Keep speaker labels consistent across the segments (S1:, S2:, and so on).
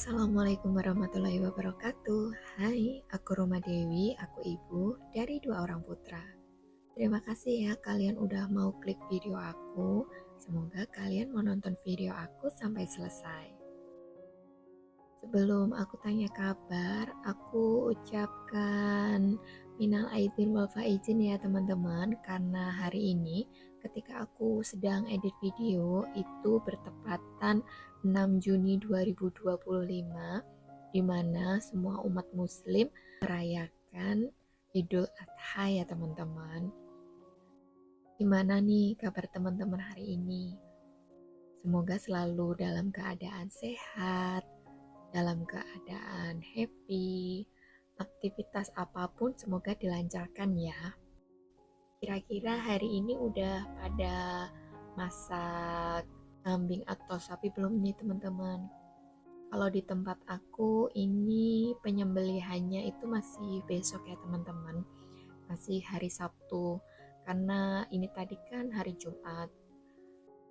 S1: Assalamualaikum warahmatullahi wabarakatuh. Hai, aku Roma Dewi, aku ibu dari 2 orang putra. Terima kasih ya kalian udah mau klik video aku. Semoga kalian menonton video aku sampai selesai. Sebelum aku tanya kabar, aku ucapkan minal aidin wal faizin ya teman-teman, karena hari ini ketika aku sedang edit video itu bertepatan 6 Juni 2025, di mana semua umat muslim merayakan Idul Adha ya teman-teman. Gimana nih kabar teman-teman hari ini? Semoga selalu dalam keadaan sehat, dalam keadaan happy, aktivitas apapun semoga dilancarkan ya. Kira-kira hari ini udah pada masak kambing atau sapi belum nih teman-teman? Kalau di tempat aku ini penyembelihannya itu masih besok ya teman-teman, masih hari Sabtu, karena ini tadi kan hari Jumat.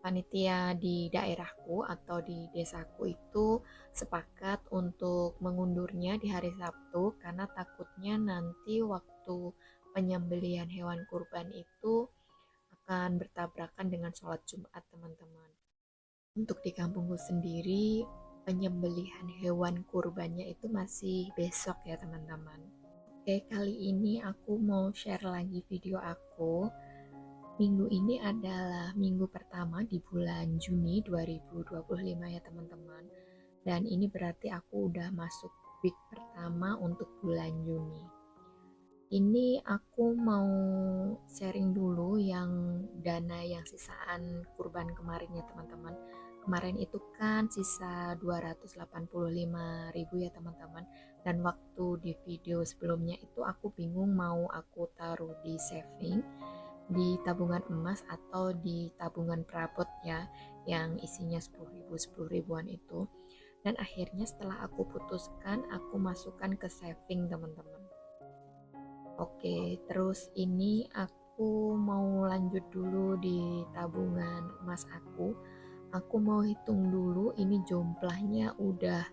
S1: Panitia di daerahku atau di desaku itu sepakat untuk mengundurnya di hari Sabtu karena takutnya nanti waktu penyembelihan hewan kurban itu akan bertabrakan dengan sholat Jumat teman-teman. Untuk di kampungku sendiri penyembelihan hewan kurbannya itu masih besok ya teman-teman. Oke, kali ini aku mau share lagi video aku. Minggu ini adalah minggu pertama di bulan Juni 2025 ya teman-teman. Dan ini berarti aku udah masuk week pertama untuk bulan Juni. Ini aku mau sharing dulu yang dana yang sisaan kurban kemarin ya teman-teman. Kemarin itu kan sisa 285.000 ya teman-teman. Dan waktu di video sebelumnya itu aku bingung mau aku taruh di saving, di tabungan emas atau di tabungan perabot ya, yang isinya 10 ribuan itu. Dan akhirnya setelah aku putuskan, aku masukkan ke saving teman-teman. Oke, terus ini aku mau lanjut dulu di tabungan emas aku. Aku mau hitung dulu ini jumlahnya udah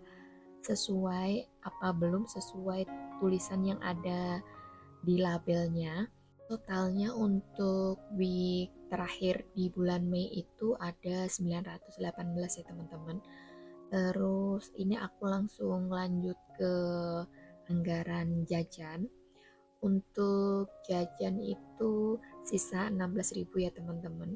S1: sesuai apa belum sesuai tulisan yang ada di labelnya. Totalnya untuk week terakhir di bulan Mei itu ada 918 ya teman-teman. Terus ini aku langsung lanjut ke anggaran jajan. Untuk jajan itu sisa 16.000 ya teman-teman.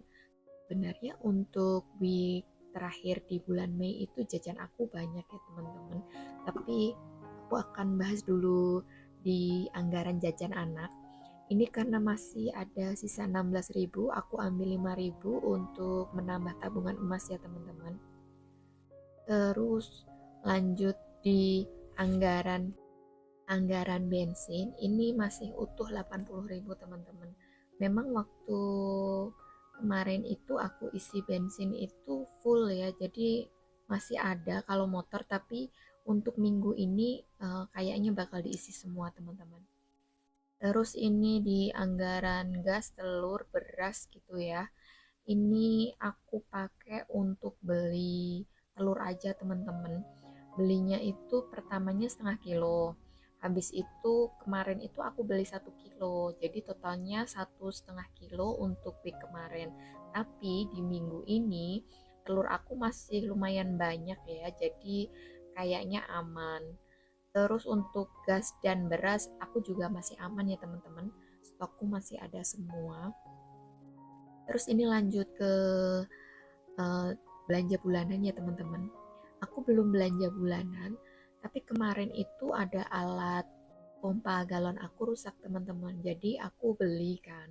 S1: Sebenarnya untuk week terakhir di bulan Mei itu jajan aku banyak ya teman-teman. Tapi aku akan bahas dulu di anggaran jajan anak. Ini karena masih ada sisa 16.000, aku ambil 5.000 untuk menambah tabungan emas ya teman-teman. Terus lanjut di anggaran bensin, ini masih utuh 80.000 teman-teman. Memang waktu kemarin itu aku isi bensin itu full ya, jadi masih ada kalau motor, tapi untuk minggu ini kayaknya bakal diisi semua teman-teman. Terus ini di anggaran gas, telur, beras gitu ya. Ini aku pakai untuk beli telur aja teman-teman. Belinya itu pertamanya 1/2 kilo. Habis itu kemarin itu aku beli 1 kilo. Jadi totalnya 1,5 kilo untuk week kemarin. Tapi di minggu ini telur aku masih lumayan banyak ya. Jadi kayaknya aman. Terus untuk gas dan beras aku juga masih aman ya teman-teman. Stokku masih ada semua. Terus ini lanjut ke belanja bulanan ya teman-teman. Aku belum belanja bulanan, tapi kemarin itu ada alat pompa galon aku rusak teman-teman. Jadi aku beli kan.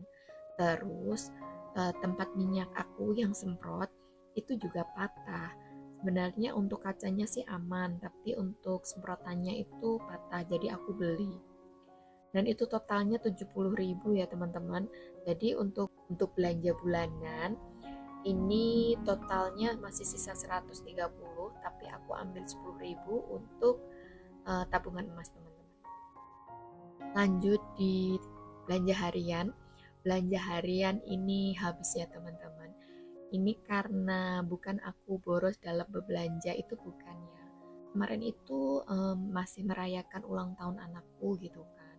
S1: Terus tempat minyak aku yang semprot itu juga patah. Sebenarnya untuk kacanya sih aman, tapi untuk semprotannya itu patah, jadi aku beli. Dan itu totalnya 70.000 ya teman-teman. Jadi untuk belanja bulanan ini totalnya masih sisa 130, tapi aku ambil 10.000 untuk tabungan emas teman-teman. Lanjut di belanja harian. Belanja harian ini habis ya teman-teman. Ini karena bukan aku boros dalam berbelanja, itu bukan ya. kemarin itu masih merayakan ulang tahun anakku gitu kan.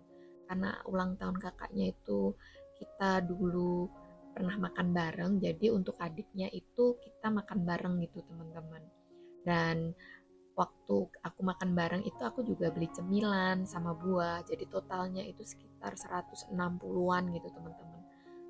S1: Karena ulang tahun kakaknya itu kita dulu pernah makan bareng, jadi untuk adiknya itu kita makan bareng gitu teman-teman. Dan waktu aku makan bareng itu aku juga beli cemilan sama buah, jadi totalnya itu sekitar 160-an gitu teman-teman.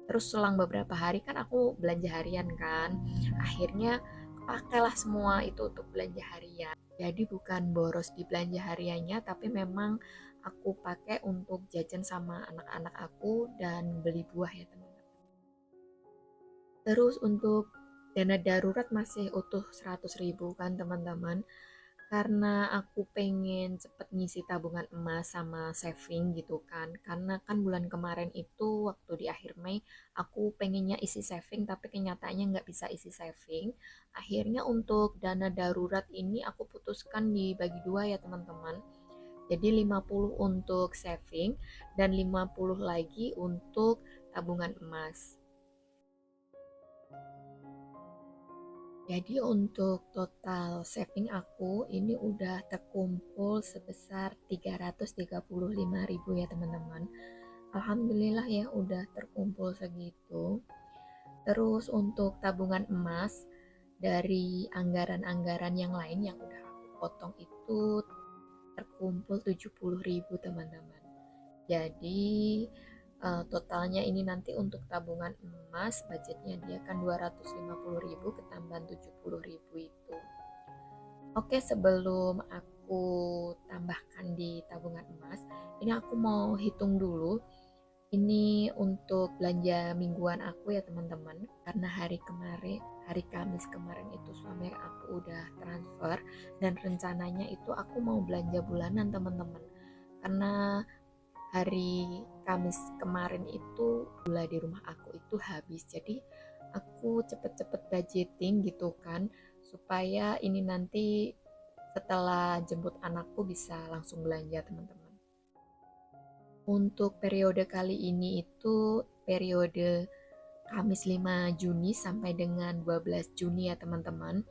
S1: Terus selang beberapa hari kan aku belanja harian kan, akhirnya pakailah semua itu untuk belanja harian. Jadi bukan boros di belanja hariannya, tapi memang aku pakai untuk jajan sama anak-anak aku dan beli buah ya teman-teman. Terus untuk dana darurat masih utuh 100.000 kan teman-teman. Karena aku pengen cepet ngisi tabungan emas sama saving gitu kan. Karena kan bulan kemarin itu waktu di akhir Mei aku pengennya isi saving tapi kenyataannya nggak bisa isi saving. Akhirnya untuk dana darurat ini aku putuskan dibagi dua ya teman-teman. Jadi 50 untuk saving dan 50 lagi untuk tabungan emas. Jadi untuk total saving aku ini udah terkumpul sebesar 335.000 ya teman-teman. Alhamdulillah ya udah terkumpul segitu. Terus untuk tabungan emas dari anggaran-anggaran yang lain yang udah aku potong itu terkumpul 70.000 teman-teman. Jadi totalnya ini nanti untuk tabungan emas budgetnya dia kan 250.000 ketambahan 70.000 itu. Oke, sebelum aku tambahkan di tabungan emas, ini aku mau hitung dulu. Ini untuk belanja mingguan aku ya teman-teman. Karena hari Kamis kemarin itu suami aku udah transfer dan rencananya itu aku mau belanja bulanan teman-teman. Karena hari Kamis kemarin itu gula di rumah aku itu habis, jadi aku cepet-cepet budgeting gitu kan supaya ini nanti setelah jemput anakku bisa langsung belanja teman-teman. Untuk periode kali ini itu periode Kamis 5 Juni sampai dengan 12 Juni ya teman-teman.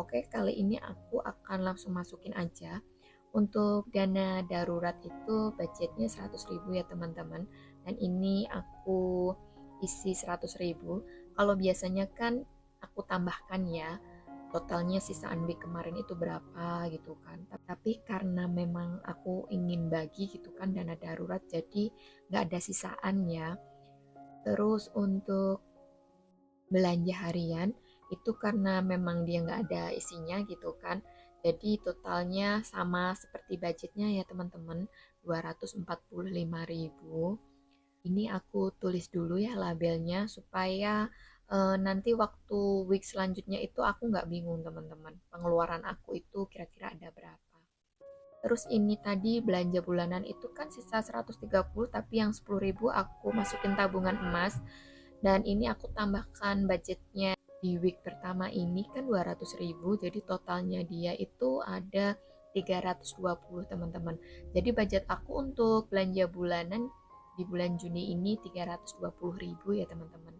S1: Oke, kali ini aku akan langsung masukin aja. Untuk dana darurat itu budgetnya 100.000 ya teman-teman. Dan ini aku isi 100.000. Kalau biasanya kan aku tambahkan ya, totalnya sisaan week kemarin itu berapa gitu kan. Tapi karena memang aku ingin bagi gitu kan dana darurat, jadi nggak ada sisaan ya. Terus untuk belanja harian itu karena memang dia nggak ada isinya gitu kan, jadi totalnya sama seperti budgetnya ya teman-teman, 245.000. Ini aku tulis dulu ya labelnya supaya nanti waktu week selanjutnya itu aku nggak bingung teman-teman pengeluaran aku itu kira-kira ada berapa. Terus ini tadi belanja bulanan itu kan sisa 130, tapi yang 10.000 aku masukin tabungan emas. Dan ini aku tambahkan budgetnya di week pertama ini kan 200.000, jadi totalnya dia itu ada 320 teman-teman. Jadi budget aku untuk belanja bulanan di bulan Juni ini 320.000 ya teman-teman.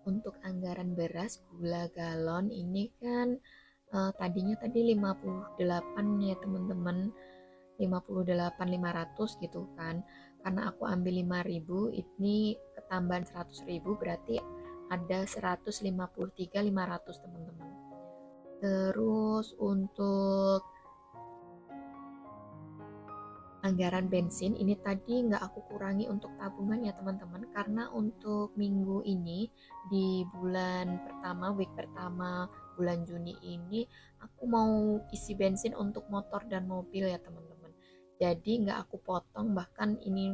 S1: Untuk anggaran beras gula galon ini kan tadinya tadi 58 ya teman-teman, 58.500 gitu kan. Karena aku ambil 5.000, ini ketambahan 100.000 berarti ada 153.500 teman-teman. Terus untuk anggaran bensin ini tadi nggak aku kurangi untuk tabungan ya teman-teman, karena untuk minggu ini di bulan pertama, week pertama bulan Juni ini aku mau isi bensin untuk motor dan mobil ya teman-teman. Jadi nggak aku potong, bahkan ini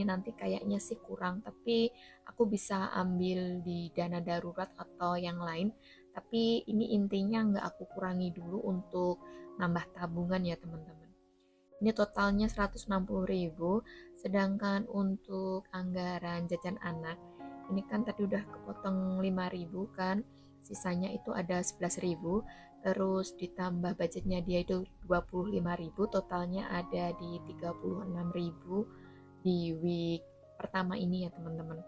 S1: nanti kayaknya sih kurang, tapi aku bisa ambil di dana darurat atau yang lain. Tapi ini intinya nggak aku kurangi dulu untuk nambah tabungan ya teman-teman. Ini totalnya 160.000, sedangkan untuk anggaran jajan anak, ini kan tadi udah kepotong 5.000 kan, sisanya itu ada 11.000. terus ditambah budgetnya dia itu 25.000, totalnya ada di 36.000 di week pertama ini ya teman-teman.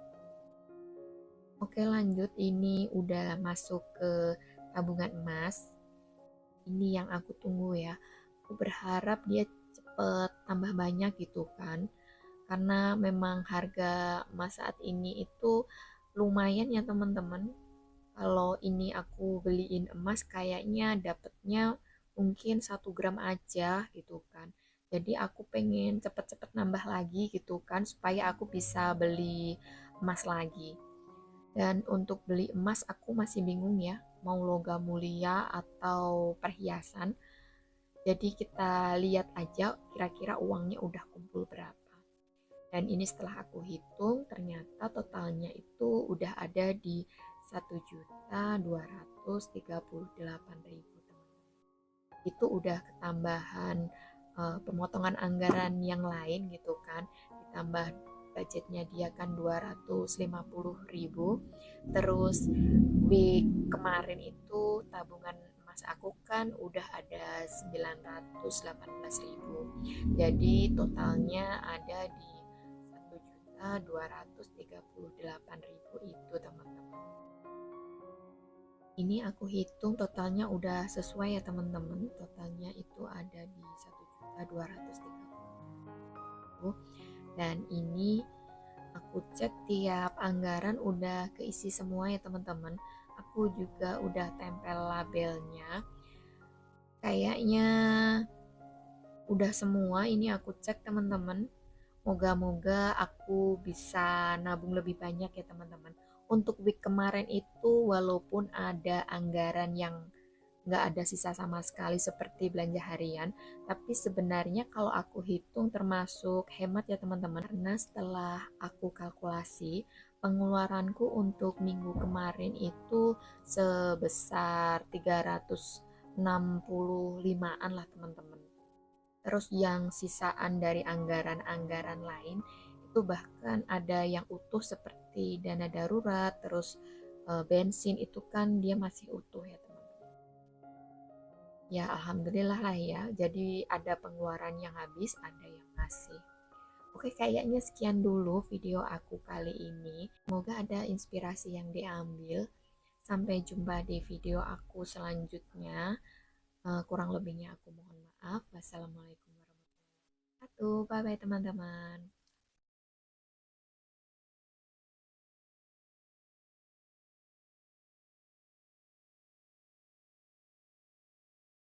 S1: Oke lanjut, ini udah masuk ke tabungan emas. Ini yang aku tunggu ya. Aku berharap dia cepet tambah banyak gitu kan. Karena memang harga emas saat ini itu lumayan ya teman-teman. Kalau ini aku beliin emas kayaknya dapetnya mungkin 1 gram aja gitu kan. Jadi aku pengen cepet-cepet nambah lagi gitu kan supaya aku bisa beli emas lagi. Dan untuk beli emas aku masih bingung ya, mau logam mulia atau perhiasan. Jadi kita lihat aja kira-kira uangnya udah kumpul berapa. Dan ini setelah aku hitung ternyata totalnya itu udah ada di 1.238.000 teman-teman. Itu udah ketambahan pemotongan anggaran yang lain gitu kan, ditambah budgetnya dia kan 250.000. Terus week kemarin itu tabungan emas aku kan udah ada 918.000, jadi totalnya ada di 1.238.000 itu teman-teman. Ini aku hitung totalnya udah sesuai ya teman-teman, totalnya itu ada di 1.230.000. Dan ini aku cek tiap anggaran udah keisi semua ya teman-teman. Aku juga udah tempel labelnya, kayaknya udah semua. Ini aku cek teman-teman, moga-moga aku bisa nabung lebih banyak ya teman-teman. Untuk week kemarin itu walaupun ada anggaran yang nggak ada sisa sama sekali seperti belanja harian, tapi sebenarnya kalau aku hitung termasuk hemat ya teman-teman, karena setelah aku kalkulasi pengeluaranku untuk minggu kemarin itu sebesar 365-an lah teman-teman. Terus yang sisaan dari anggaran-anggaran lain itu bahkan ada yang utuh seperti dana darurat, terus bensin itu kan dia masih utuh ya teman-teman. Ya alhamdulillah lah ya, jadi ada pengeluaran yang habis, ada yang masih. Oke, kayaknya sekian dulu video aku kali ini. Semoga ada inspirasi yang diambil. Sampai jumpa di video aku selanjutnya. Kurang lebihnya aku mohon maaf. Wassalamualaikum warahmatullahi wabarakatuh. Bye bye teman-teman.